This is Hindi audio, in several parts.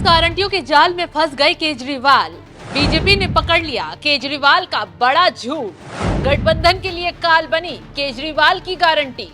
गारंटियों के जाल में फंस गए केजरीवाल। बीजेपी ने पकड़ लिया केजरीवाल का बड़ा झूठ। गठबंधन के लिए काल बनी केजरीवाल की गारंटी।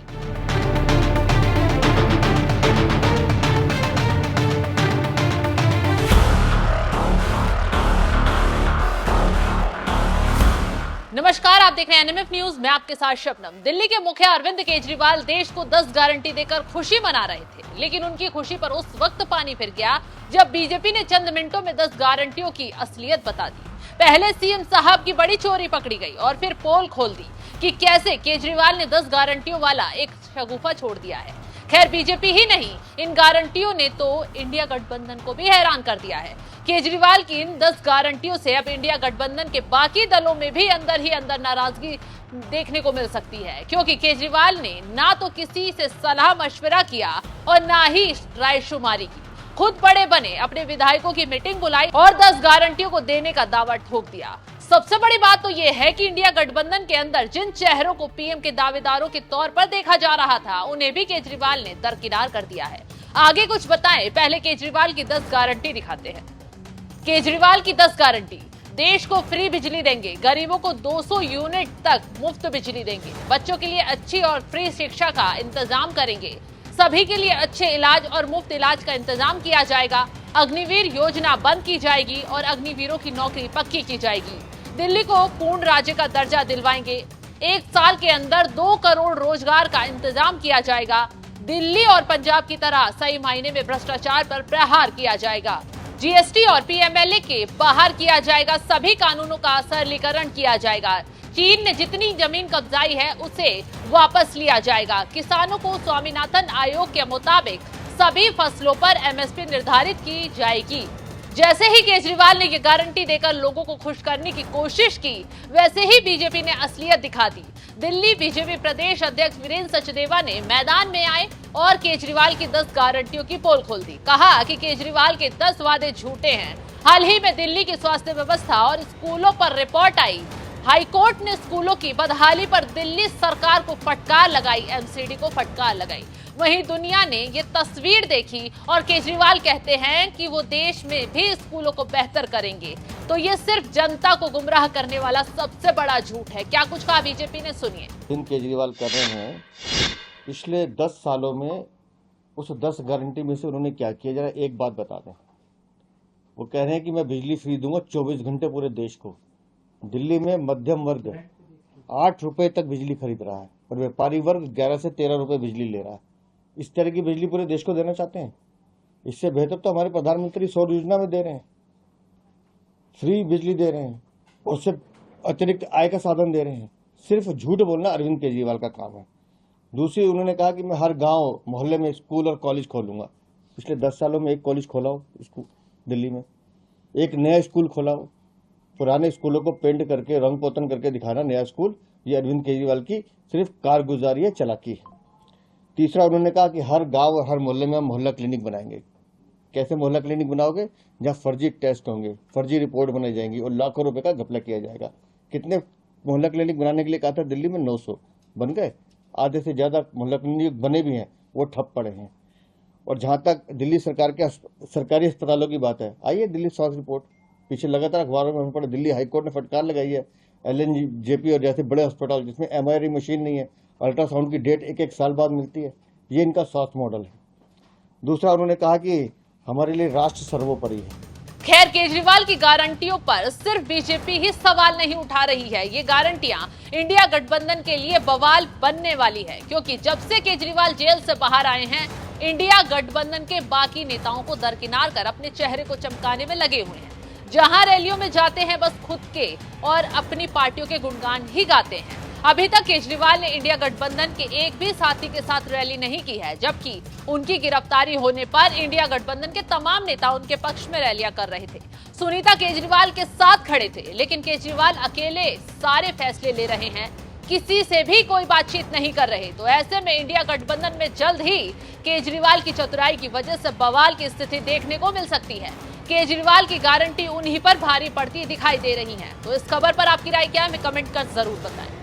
नमस्कार, आप देख रहे हैं एनएमएफ न्यूज। मैं आपके साथ शबनम। दिल्ली के मुखिया अरविंद केजरीवाल देश को 10 गारंटी देकर खुशी मना रहे थे, लेकिन उनकी खुशी पर उस वक्त पानी फिर गया जब बीजेपी ने चंद मिनटों में 10 गारंटियों की असलियत बता दी। पहले सीएम साहब की बड़ी चोरी पकड़ी गई और फिर पोल खोल दी कि कैसे केजरीवाल ने 10 गारंटियों वाला एक शगुफा छोड़ दिया है। खैर, बीजेपी ही नहीं, इन गारंटियों ने तो इंडिया गठबंधन को भी हैरान कर दिया है। केजरीवाल की इन 10 गारंटियों से अब इंडिया गठबंधन के बाकी दलों में भी अंदर ही अंदर नाराजगी देखने को मिल सकती है, क्योंकि केजरीवाल ने ना तो किसी से सलाह मशवरा किया और ना ही रायशुमारी की। खुद बड़े बने, अपने विधायकों की मीटिंग बुलाई और 10 गारंटियों को देने का दावा ठोक दिया। सबसे बड़ी बात तो यह है कि इंडिया गठबंधन के अंदर जिन चेहरों को पीएम के दावेदारों के तौर पर देखा जा रहा था, उन्हें भी केजरीवाल ने दरकिनार कर दिया है। आगे कुछ बताएं, पहले केजरीवाल की 10 गारंटी दिखाते हैं। केजरीवाल की 10 गारंटी। देश को फ्री बिजली देंगे, गरीबों को 200 यूनिट तक मुफ्त बिजली देंगे, बच्चों के लिए अच्छी और फ्री शिक्षा का इंतजाम करेंगे, सभी के लिए अच्छे इलाज और मुफ्त इलाज का इंतजाम किया जाएगा, अग्निवीर योजना बंद की जाएगी और अग्निवीरों की नौकरी पक्की की जाएगी, दिल्ली को पूर्ण राज्य का दर्जा दिलवाएंगे, 1 साल के अंदर 2 करोड़ रोजगार का इंतजाम किया जाएगा, दिल्ली और पंजाब की तरह सही मायने में भ्रष्टाचार पर प्रहार किया जाएगा, जीएसटी और पीएमएलए के बाहर किया जाएगा, सभी कानूनों का सरलीकरण किया जाएगा, चीन ने जितनी जमीन कब्जाई है उसे वापस लिया जाएगा, किसानों को स्वामीनाथन आयोग के मुताबिक सभी फसलों पर एमएसपी निर्धारित की जाएगी। जैसे ही केजरीवाल ने ये गारंटी देकर लोगों को खुश करने की कोशिश की, वैसे ही बीजेपी ने असलियत दिखा दी। दिल्ली बीजेपी प्रदेश अध्यक्ष वीरेंद्र सचदेवा ने मैदान में आए और केजरीवाल की 10 गारंटियों की पोल खोल दी। कहा कि केजरीवाल के 10 वादे झूठे हैं। हाल ही में दिल्ली की स्वास्थ्य व्यवस्था और स्कूलों पर रिपोर्ट आई। हाईकोर्ट ने स्कूलों की बदहाली पर दिल्ली सरकार को फटकार लगाई, एमसीडी को फटकार लगाई। वहीं दुनिया ने ये तस्वीर देखी और केजरीवाल कहते हैं कि वो देश में भी स्कूलों को बेहतर करेंगे। तो ये सिर्फ जनता को गुमराह करने वाला सबसे बड़ा झूठ है। क्या कुछ कहा बीजेपी ने, सुनिए। केजरीवाल कर रहे हैं पिछले 10 सालों में, उस 10 गारंटी में से उन्होंने क्या किया, जरा एक बात बता दें। वो कह रहे हैं कि मैं बिजली फ्री दूंगा 24 घंटे पूरे देश को। दिल्ली में मध्यम वर्ग 8 रुपए तक बिजली खरीद रहा है और व्यापारी वर्ग 11 से 13 रुपए बिजली ले रहा है। इस तरह की बिजली पूरे देश को देना चाहते हैं? इससे बेहतर तो हमारे प्रधानमंत्री सौर योजना में दे रहे हैं, फ्री बिजली दे रहे हैं, उससे अतिरिक्त आय का साधन दे रहे हैं। सिर्फ झूठ बोलना अरविंद केजरीवाल का काम है। दूसरी, उन्होंने कहा कि मैं हर गांव मोहल्ले में स्कूल और कॉलेज खोलूंगा। पिछले 10 सालों में एक कॉलेज खोला हो स्कूल दिल्ली में, एक नया स्कूल खोला हो? पुराने स्कूलों को पेंट करके रंग पोतन करके दिखाना नया स्कूल, ये अरविंद केजरीवाल की सिर्फ कारगुजारी है, चलाकी है। तीसरा, उन्होंने कहा कि हर गांव और हर मोहल्ले में हम मोहल्ला क्लिनिक बनाएंगे। कैसे मोहल्ला क्लिनिक बनाओगे? जहां फर्जी टेस्ट होंगे, फर्जी रिपोर्ट बनाई जाएंगी और लाखों रुपए का घपला किया जाएगा। कितने मोहल्ला क्लिनिक बनाने के लिए कहा था दिल्ली में? 900 बन गए। आधे से ज्यादा मोहल्ला क्लिनिक बने भी हैं, वो ठप पड़े हैं। और जहां तक दिल्ली सरकार के सरकारी अस्पतालों की बात है, आइए दिल्ली स्वास्थ्य रिपोर्ट। पीछे लगातार अखबारों में हम पढ़े, दिल्ली हाईकोर्ट ने फटकार लगाई है एलएनजेपी और जैसे बड़े अस्पताल जिसमें एमआरआई मशीन नहीं है, अल्ट्रासाउंड की डेट 1-1 साल बाद मिलती है। ये इनका स्वास्थ्य मॉडल है। दूसरा, उन्होंने कहा कि हमारे लिए राष्ट्र सर्वोपरि है। खैर, केजरीवाल की गारंटियों पर सिर्फ बीजेपी ही सवाल नहीं उठा रही है। ये गारंटियां इंडिया गठबंधन के लिए बवाल बनने वाली है, क्योंकि जब से केजरीवाल जेल से बाहर आए हैं, इंडिया गठबंधन के बाकी नेताओं को दरकिनार कर अपने चेहरे को चमकाने में लगे हुए हैं। जहां रैलियों में जाते हैं, बस खुद के और अपनी पार्टियों के गुणगान ही गाते हैं। अभी तक केजरीवाल ने इंडिया गठबंधन के एक भी साथी के साथ रैली नहीं की है, जबकि उनकी गिरफ्तारी होने पर इंडिया गठबंधन के तमाम नेता उनके पक्ष में रैलियां कर रहे थे। सुनीता केजरीवाल के साथ खड़े थे, लेकिन केजरीवाल अकेले सारे फैसले ले रहे हैं, किसी से भी कोई बातचीत नहीं कर रहे। तो ऐसे में इंडिया गठबंधन में जल्द ही केजरीवाल की चतुराई की वजह से बवाल की स्थिति देखने को मिल सकती है। केजरीवाल की गारंटी उन्हीं पर भारी पड़ती दिखाई दे रही है। तो इस खबर पर आपकी राय क्या है, हमें कमेंट कर जरूर बताएं।